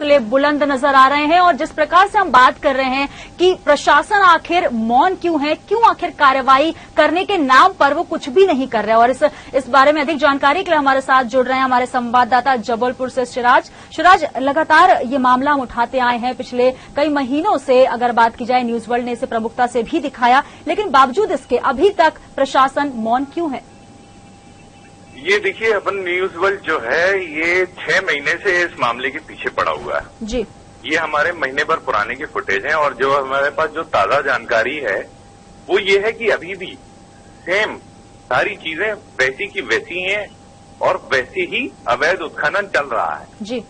बुलंद नजर आ रहे हैं और जिस प्रकार से हम बात कर रहे हैं कि प्रशासन आखिर मौन क्यों है, क्यों आखिर कार्रवाई करने के नाम पर वो कुछ भी नहीं कर रहे हैं। और इस बारे में अधिक जानकारी के लिए हमारे साथ जुड़ रहे हैं हमारे संवाददाता जबलपुर से शिराज। लगातार ये मामला हम उठाते आए हैं पिछले कई महीनों से। अगर बात की जाए न्यूज वर्ल्ड ने इसे प्रमुखता से भी दिखाया, लेकिन बावजूद इसके अभी तक प्रशासन मौन क्यों है? ये देखिए, अपन न्यूज वर्ल्ड जो है ये 6 महीने से इस मामले के पीछे पड़ा हुआ है जी। ये हमारे महीने भर पुराने की फुटेज है और जो हमारे पास जो ताजा जानकारी है वो ये है कि अभी भी सेम सारी चीजें वैसी की वैसी हैं और वैसे ही अवैध उत्खनन चल रहा है जी।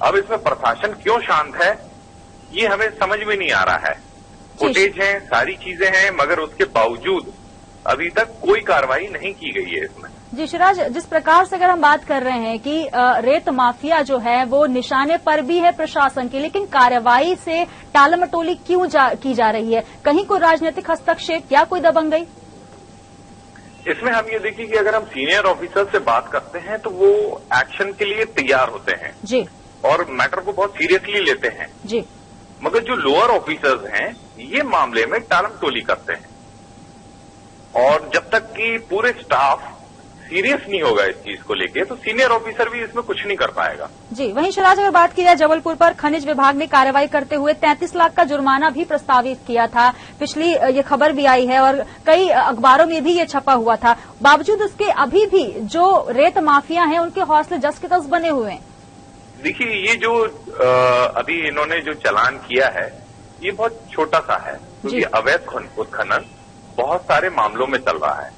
अब इसमें प्रशासन क्यों शांत है ये हमें समझ में नहीं आ रहा है। फुटेज है, सारी चीजें हैं, मगर उसके बावजूद अभी तक कोई कार्रवाई नहीं की गई है इसमें। जी शिराज, जिस प्रकार से अगर हम बात कर रहे हैं कि रेत माफिया जो है वो निशाने पर भी है प्रशासन की, लेकिन कार्रवाई से टालमटोली क्यों की जा रही है? कहीं कोई राजनीतिक हस्तक्षेप या कोई दबंगई? इसमें हम ये देखिए कि अगर हम सीनियर ऑफिसर से बात करते हैं तो वो एक्शन के लिए तैयार होते हैं जी और मैटर को बहुत सीरियसली लेते हैं जी, मगर जो लोअर ऑफिसर्स हैं ये मामले में टालमटोली करते हैं और जब तक कि पूरे स्टाफ सीरियस नहीं होगा इस चीज को लेके तो सीनियर ऑफिसर भी इसमें कुछ नहीं कर पाएगा। जी, वहीं शिराज अगर बात की जाए जबलपुर पर खनिज विभाग ने कार्रवाई करते हुए 33 लाख का जुर्माना भी प्रस्तावित किया था। पिछली ये खबर भी आई है और कई अखबारों में भी ये छपा हुआ था। बावजूद उसके अभी भी जो रेत माफिया हैं उनके हौसले जस के तस बने हुए हैं। देखिए, ये जो अभी इन्होंने जो चालान किया है ये बहुत छोटा सा है क्योंकि अवैध उत्खनन बहुत सारे मामलों में चल रहा है।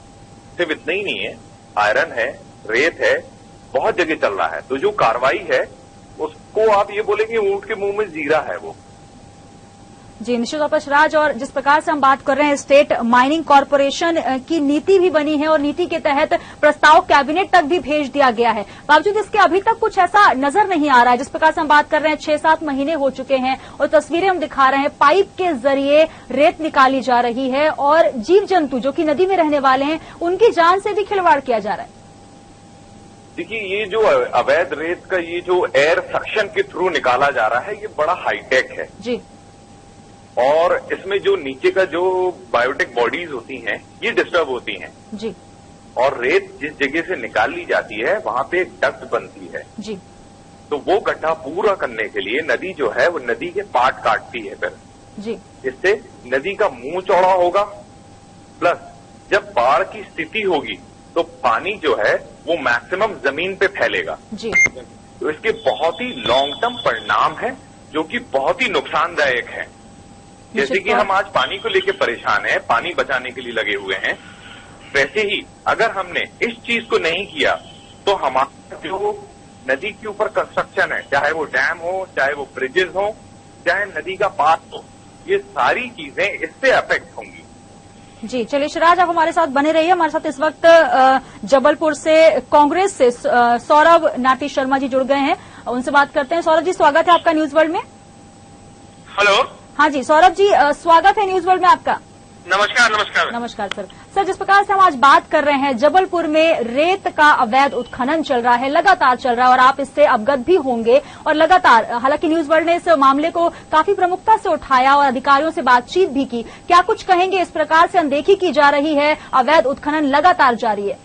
सिर्फ इतना ही नहीं है, आयरन है, रेत है, बहुत जगह चल रहा है। तो जो कार्रवाई है उसको आप ये बोलेंगे ऊंट के मुंह में जीरा है वो। जी निश्चित तौर पर शिराज, और जिस प्रकार से हम बात कर रहे हैं स्टेट माइनिंग कॉरपोरेशन की नीति भी बनी है और नीति के तहत प्रस्ताव कैबिनेट तक भी भेज दिया गया है। बावजूद इसके अभी तक कुछ ऐसा नजर नहीं आ रहा है। जिस प्रकार से हम बात कर रहे हैं 6-7 महीने हो चुके हैं और तस्वीरें हम दिखा रहे हैं, पाइप के जरिए रेत निकाली जा रही है और जीव जंतु जो कि नदी में रहने वाले हैं उनकी जान से भी खिलवाड़ किया जा रहा है। देखिए, ये जो अवैध रेत का ये जो एयर सक्शन के थ्रू निकाला जा रहा है ये बड़ा हाईटेक है जी, और इसमें जो नीचे का जो बायोटिक बॉडीज होती हैं ये डिस्टर्ब होती हैं जी, और रेत जिस जगह से निकाल ली जाती है वहां पे एक डक्ट बनती है जी, तो वो गड्ढा पूरा करने के लिए नदी जो है वो नदी के पार्ट काटती है फिर जी। इससे नदी का मुंह चौड़ा होगा, प्लस जब बाढ़ की स्थिति होगी तो पानी जो है वो मैक्सिमम जमीन पे फैलेगा जी। तो इसके बहुत ही लॉन्ग टर्म परिणाम है जो कि बहुत ही नुकसानदायक है। जैसे कि हम आज पानी को लेकर परेशान हैं, पानी बचाने के लिए लगे हुए हैं, वैसे ही अगर हमने इस चीज को नहीं किया तो हमारा जो नदी के ऊपर कंस्ट्रक्शन है, चाहे वो डैम हो, चाहे वो ब्रिजेस हो, चाहे नदी का पास हो, ये सारी चीजें इससे अफेक्ट होंगी। जी चलिए शिराज, आप हमारे साथ बने रहिए। हमारे साथ इस वक्त जबलपुर से कांग्रेस से सौरभ नाटी शर्मा जी जुड़ गए हैं, उनसे बात करते हैं। सौरभ जी, स्वागत है आपका न्यूज वर्ल्ड में। हेलो। हाँ जी सौरभ जी, स्वागत है न्यूज वर्ल्ड में आपका। नमस्कार। नमस्कार नमस्कार सर, जिस प्रकार से हम आज बात कर रहे हैं जबलपुर में रेत का अवैध उत्खनन चल रहा है, लगातार चल रहा है और आप इससे अवगत भी होंगे और लगातार, हालांकि न्यूज वर्ल्ड ने इस मामले को काफी प्रमुखता से उठाया और अधिकारियों से बातचीत भी की। क्या कुछ कहेंगे? इस प्रकार से अनदेखी की जा रही है, अवैध उत्खनन लगातार जारी है।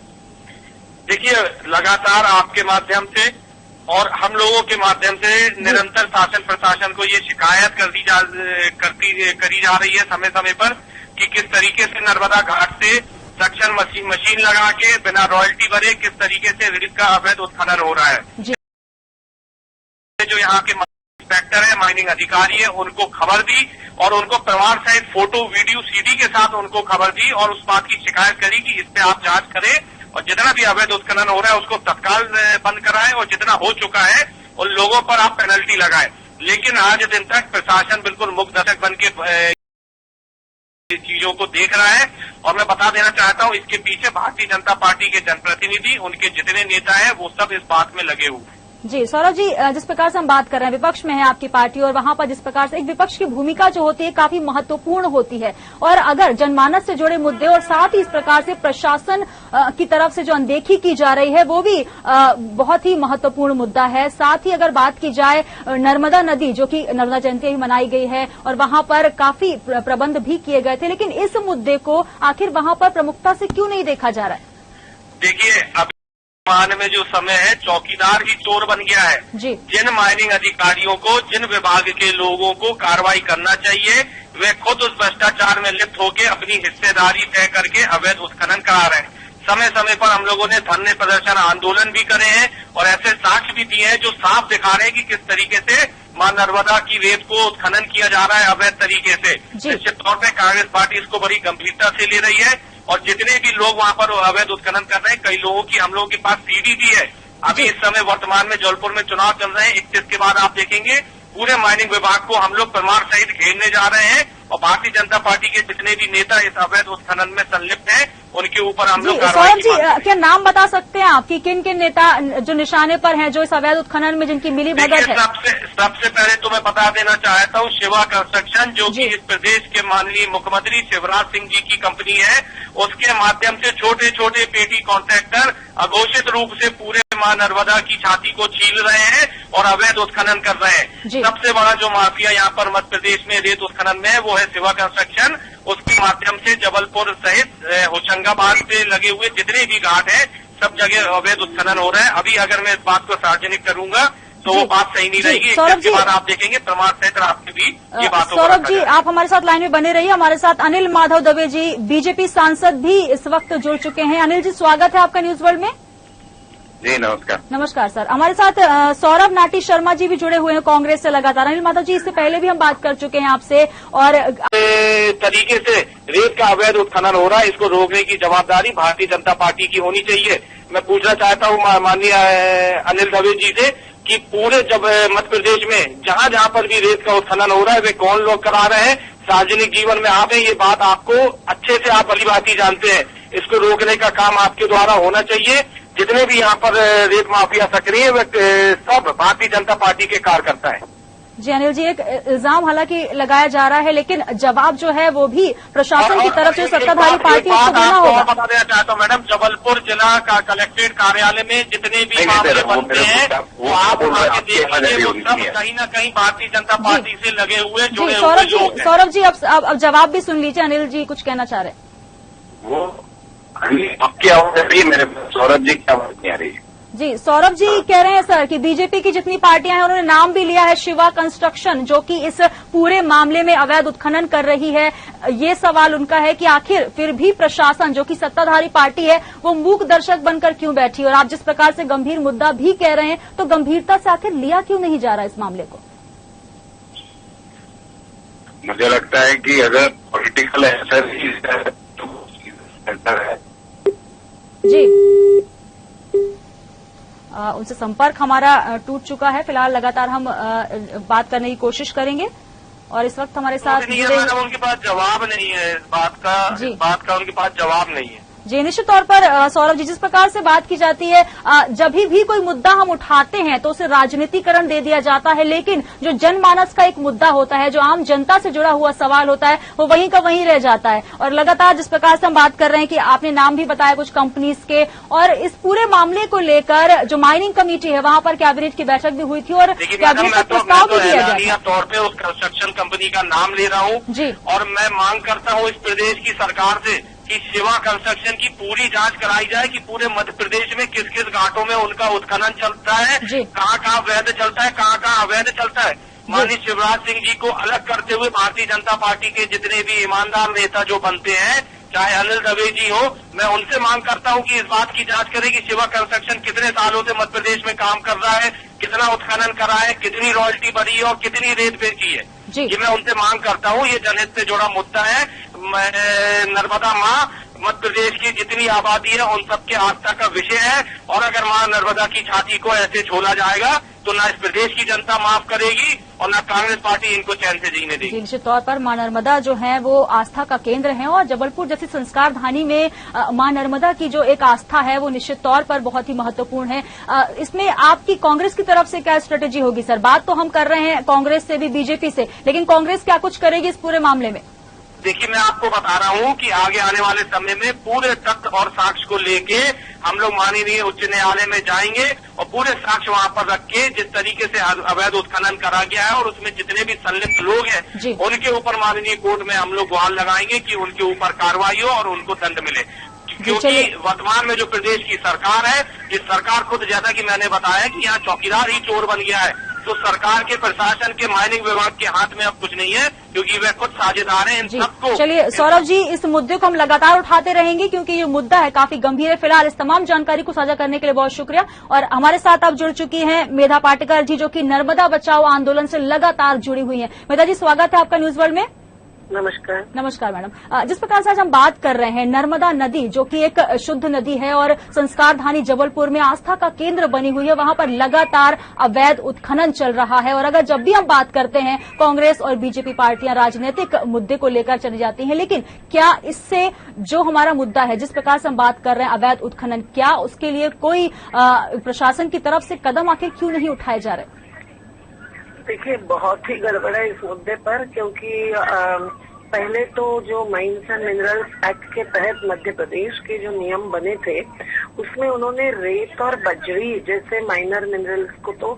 देखिए, लगातार आपके माध्यम से और हम लोगों के माध्यम से निरंतर शासन प्रशासन को ये शिकायत करी जा रही है समय समय पर कि किस तरीके से नर्मदा घाट से सक्शन मशीन लगा के बिना रॉयल्टी भरे किस तरीके से रेत का अवैध उत्खनन हो रहा है। जो यहाँ के इंस्पेक्टर है, माइनिंग अधिकारी है, उनको खबर दी और उनको प्रमाण सहित फोटो, वीडियो, सीडी के साथ उनको खबर दी और उस बात की शिकायत करी कि इस पे आप जांच करें और जितना भी अवैध उत्खनन हो रहा है उसको तत्काल बंद कराएं और जितना हो चुका है उन लोगों पर आप पेनल्टी लगाएं। लेकिन आज दिन तक प्रशासन बिल्कुल मुक्त दर्शक बन के चीजों को देख रहा है और मैं बता देना चाहता हूं इसके पीछे भारतीय जनता पार्टी के जनप्रतिनिधि, उनके जितने नेता हैं वो सब इस बात में लगे हुए हैं। जी सौरभ जी, जिस प्रकार से हम बात कर रहे हैं, विपक्ष में है आपकी पार्टी और वहां पर जिस प्रकार से एक विपक्ष की भूमिका जो होती है काफी महत्वपूर्ण होती है, और अगर जनमानस से जुड़े मुद्दे और साथ ही इस प्रकार से प्रशासन की तरफ से जो अनदेखी की जा रही है वो भी बहुत ही महत्वपूर्ण मुद्दा है। साथ ही अगर बात की जाए नर्मदा नदी, जो कि नर्मदा जयंती भी मनाई गई है और वहां पर काफी प्रबंध भी किए गए थे, लेकिन इस मुद्दे को आखिर वहां पर प्रमुखता से क्यों नहीं देखा जा रहा है? देखिए, अभी में जो समय है चौकीदार ही चोर बन गया है जी। जिन माइनिंग अधिकारियों को, जिन विभाग के लोगों को कार्रवाई करना चाहिए, वे खुद उस भ्रष्टाचार में लिप्त होकर अपनी हिस्सेदारी तय करके अवैध उत्खनन करा रहे हैं। समय समय पर हम लोगों ने धरने प्रदर्शन आंदोलन भी करे हैं और ऐसे साक्ष्य भी दिए हैं जो साफ दिखा रहे हैं कि किस तरीके से मां नर्मदा की रेत को उत्खनन किया जा रहा है अवैध तरीके से। निश्चित तौर पर कांग्रेस पार्टी इसको बड़ी गंभीरता से ले रही है और जितने भी लोग वहां पर अवैध उत्खनन कर रहे हैं, कई लोगों की हम लोगों के पास सीडी भी है। अभी इस समय वर्तमान में जबलपुर में चुनाव चल रहे हैं, 31 के बाद आप देखेंगे पूरे माइनिंग विभाग को हम लोग प्रमाण सहित घेरने जा रहे हैं और भारतीय जनता पार्टी के जितने भी नेता इस अवैध उत्खनन में संलिप्त हैं उनके ऊपर हम लोग कार्रवाई की मांग क्या नाम बता सकते हैं आप कि किन किन नेता जो निशाने पर हैं, जो इस अवैध उत्खनन में जिनकी मिली भगत है? सबसे पहले तो मैं बता देना चाहता हूँ, शिवा कंस्ट्रक्शन जो कि इस प्रदेश के माननीय मुख्यमंत्री शिवराज सिंह जी की कंपनी है, उसके माध्यम से छोटे छोटे पेटी कॉन्ट्रैक्टर अघोषित रूप से पूरे मां नर्मदा की छाती को छील रहे हैं और अवैध उत्खनन कर रहे हैं। सबसे बड़ा जो माफिया यहाँ पर मध्य प्रदेश में रेत उत्खनन में है वो है शिवा कंस्ट्रक्शन। उसके माध्यम से जबलपुर सहित होशंगाबाद से लगे हुए जितने भी घाट हैं सब जगह अवैध उत्खनन हो रहा है। अभी अगर मैं इस बात को सार्वजनिक करूंगा तो वो बात सही नहीं रहेगी। इसके बाद आप देखेंगे प्रमाण सहित आपके भी ये बात। सौरभ जी, आप हमारे साथ लाइन में बने रहिए। हमारे साथ अनिल माधव दवे जी, बीजेपी सांसद भी इस वक्त जुड़ चुके हैं। अनिल जी, स्वागत है आपका न्यूज वर्ल्ड में। जी नमस्कार। नमस्कार सर। हमारे साथ सौरभ नाटी शर्मा जी भी जुड़े हुए हैं कांग्रेस से लगातार। अनिल माधव जी, इससे पहले भी हम बात कर चुके हैं आपसे, और तरीके से रेत का अवैध उत्खनन हो रहा है, इसको रोकने की जवाबदारी भारतीय जनता पार्टी की होनी चाहिए। मैं पूछना चाहता हूँ माननीय अनिल दवे जी से कि पूरे जब मध्य प्रदेश में जहाँ जहाँ पर भी रेत का उत्खनन हो रहा है वे कौन लोग करा रहे हैं? सार्वजनिक जीवन में आप हैं, ये बात आपको अच्छे से आप भली भांति जानते हैं। इसको रोकने का काम आपके द्वारा होना चाहिए। जितने भी यहाँ पर रेत माफिया सक्रिय है वे सब भारतीय जनता पार्टी के कार्यकर्ता है। जी अनिल जी, एक इल्जाम हालांकि लगाया जा रहा है, लेकिन जवाब जो है वो भी प्रशासन की तरफ से सत्ताधारी पार्टी को देना होगा। बता देना चाहता हूँ मैडम, जबलपुर जिला का कलेक्ट्रेट कार्यालय में जितने भी मामले बनते हैं वो आप वहाँ के देखिए, वो सब कहीं न कहीं भारतीय जनता पार्टी से लगे हुए जुड़े हुए लोग हैं। सौरभ जी, अब जवाब भी सुन लीजिए। अनिल जी कुछ कहना चाह रहे हैं। वो आपकी आवाज आ रही है मेरे, सौरभ जी की आवाज नहीं आ रही है। जी, सौरभ जी कह रहे हैं सर कि बीजेपी की जितनी पार्टियां हैं उन्होंने नाम भी लिया है शिवा कंस्ट्रक्शन, जो कि इस पूरे मामले में अवैध उत्खनन कर रही है। ये सवाल उनका है कि आखिर फिर भी प्रशासन, जो कि सत्ताधारी पार्टी है, वो मूक दर्शक बनकर क्यों बैठी? और आप जिस प्रकार से गंभीर मुद्दा भी कह रहे हैं, तो गंभीरता से आखिर लिया क्यों नहीं जा रहा इस मामले को? मुझे लगता है कि अगर पॉलिटिकल असर ही है जी, उनसे संपर्क हमारा टूट चुका है। फिलहाल लगातार हम बात करने की कोशिश करेंगे और इस वक्त हमारे साथ उनके पास जवाब नहीं है इस बात का उनके पास जवाब नहीं है। जी, निश्चित तौर पर सौरभ जी, जिस प्रकार से बात की जाती है, जब भी कोई मुद्दा हम उठाते हैं तो उसे राजनीतिकरण दे दिया जाता है, लेकिन जो जनमानस का एक मुद्दा होता है, जो आम जनता से जुड़ा हुआ सवाल होता है, वो वहीं का वहीं रह जाता है। और लगातार जिस प्रकार से हम बात कर रहे हैं कि आपने नाम भी बताया कुछ कंपनीज के, और इस पूरे मामले को लेकर जो माइनिंग कमेटी है वहां पर कैबिनेट की बैठक भी हुई थी और कैबिनेट का प्रस्ताव भी दिया गया। तौर पर उस कंस्ट्रक्शन कंपनी का नाम ले रहा हूँ जी, और मैं मांग करता हूँ इस प्रदेश की सरकार से कि शिवा कंस्ट्रक्शन की पूरी जांच कराई जाए कि पूरे मध्य प्रदेश में किस किस घाटों में उनका उत्खनन चलता है, कहाँ कहाँ वैध चलता है, कहाँ कहाँ अवैध चलता है। माननीय शिवराज सिंह जी को अलग करते हुए भारतीय जनता पार्टी के जितने भी ईमानदार नेता जो बनते हैं, चाहे अनिल दवे जी हो, मैं उनसे मांग करता हूं कि इस बात की जांच करें कि शिवा कंस्ट्रक्शन कितने सालों से मध्य प्रदेश में काम कर रहा है, कितना उत्खनन करा है, कितनी रॉयल्टी बढ़ी है और कितनी रेत बेची है। ये मैं उनसे मांग करता हूं। ये जनहित से जुड़ा मुद्दा है। नर्मदा माँ मध्य प्रदेश की जितनी आबादी है उन सबके आस्था का विषय है, और अगर मां नर्मदा की छाती को ऐसे छोड़ा जाएगा तो ना इस प्रदेश की जनता माफ करेगी और न कांग्रेस पार्टी इनको चैन से जीने देगी। निश्चित तौर पर मां नर्मदा जो है वो आस्था का केंद्र है और जबलपुर जैसी संस्कार धानी में मां नर्मदा की जो एक आस्था है वो निश्चित तौर पर बहुत ही महत्वपूर्ण है। इसमें आपकी कांग्रेस की तरफ से क्या स्ट्रेटेजी होगी सर? बात तो हम कर रहे हैं कांग्रेस से भी, बीजेपी से, लेकिन कांग्रेस क्या कुछ करेगी इस पूरे मामले में? देखिए, मैं आपको बता रहा हूं कि आगे आने वाले समय में पूरे तथ्य और साक्ष्य को लेके हम लोग माननीय उच्च न्यायालय में जाएंगे और पूरे साक्ष्य वहां पर रख के जिस तरीके से अवैध उत्खनन करा गया है और उसमें जितने भी संलिप्त लोग हैं उनके ऊपर माननीय कोर्ट में हम लोग गुहार लगाएंगे कि उनके ऊपर कार्रवाई हो और उनको दंड मिले। क्योंकि वर्तमान में जो प्रदेश की सरकार है, इस सरकार खुद, जैसा कि मैंने बताया कि यहाँ चौकीदार ही चोर बन गया है, तो सरकार के प्रशासन के माइनिंग विभाग के हाथ में अब कुछ नहीं है क्योंकि वे खुद साझेदार हैं इन सबको। चलिए सौरभ जी, इस मुद्दे को हम लगातार उठाते रहेंगे क्योंकि ये मुद्दा है काफी गंभीर है। फिलहाल इस तमाम जानकारी को साझा करने के लिए बहुत शुक्रिया। और हमारे साथ अब जुड़ चुकी हैं मेधा पाटेकर जी, जो कि नर्मदा बचाओ आंदोलन से लगातार जुड़ी हुई हैं। मेधा जी, स्वागत है आपका न्यूज वर्ल्ड में। नमस्कार। नमस्कार मैडम। जिस प्रकार से आज हम बात कर रहे हैं, नर्मदा नदी जो कि एक शुद्ध नदी है और संस्कार धानी जबलपुर में आस्था का केंद्र बनी हुई है, वहां पर लगातार अवैध उत्खनन चल रहा है। और अगर जब भी हम बात करते हैं, कांग्रेस और बीजेपी पार्टियां राजनीतिक मुद्दे को लेकर चली जाती हैं, लेकिन क्या इससे जो हमारा मुद्दा है, जिस प्रकार से हम बात कर रहे हैं अवैध उत्खनन, क्या उसके लिए कोई प्रशासन की तरफ से कदम आखिर क्यों नहीं उठाए जा रहे? देखिए, बहुत ही गड़बड़ है इस मुद्दे पर, क्योंकि पहले तो जो माइंस एंड मिनरल्स एक्ट के तहत मध्य प्रदेश के जो नियम बने थे उसमें उन्होंने रेत और बजरी जैसे माइनर मिनरल्स को तो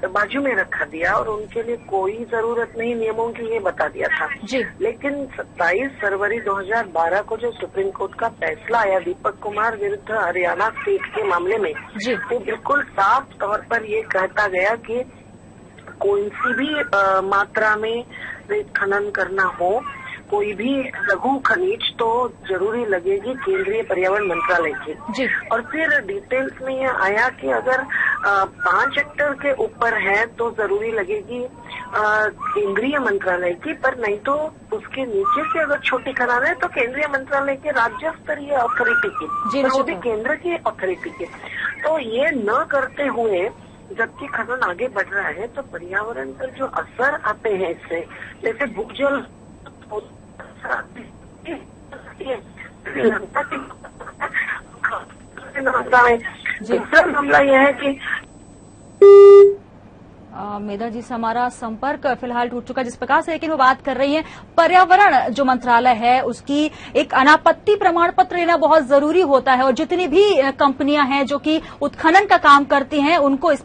बाजू में रखा दिया और उनके लिए कोई जरूरत नहीं नियमों की, ये बता दिया था जी। लेकिन 27 फरवरी 2012 को जो सुप्रीम कोर्ट का फैसला आया दीपक कुमार विरुद्ध हरियाणा स्टेट के मामले में, वो बिल्कुल साफ तौर पर ये कहता गया कि कोई सी भी मात्रा में रेत खनन करना हो, कोई भी लघु खनिज, तो जरूरी लगेगी केंद्रीय पर्यावरण मंत्रालय की। और फिर डिटेल्स में यह आया कि अगर 5 हेक्टेयर के ऊपर है तो जरूरी लगेगी केंद्रीय मंत्रालय की, पर नहीं तो उसके नीचे से अगर छोटी खनन है तो केंद्रीय मंत्रालय के राज्य स्तरीय अथॉरिटी की, तो वो भी केंद्र की अथॉरिटी की। तो ये न करते हुए जबकि खनन आगे बढ़ रहा है तो पर्यावरण पर जो असर आते हैं इससे, जैसे भूजल दूसरा मामला यह है कि मेधा जी से हमारा संपर्क फिलहाल टूट चुका, जिस प्रकार से लेकिन वो बात कर रही हैं, पर्यावरण जो मंत्रालय है उसकी एक अनापत्ति प्रमाण पत्र लेना बहुत जरूरी होता है और जितनी भी कंपनियां हैं जो कि उत्खनन का काम करती हैं उनको इस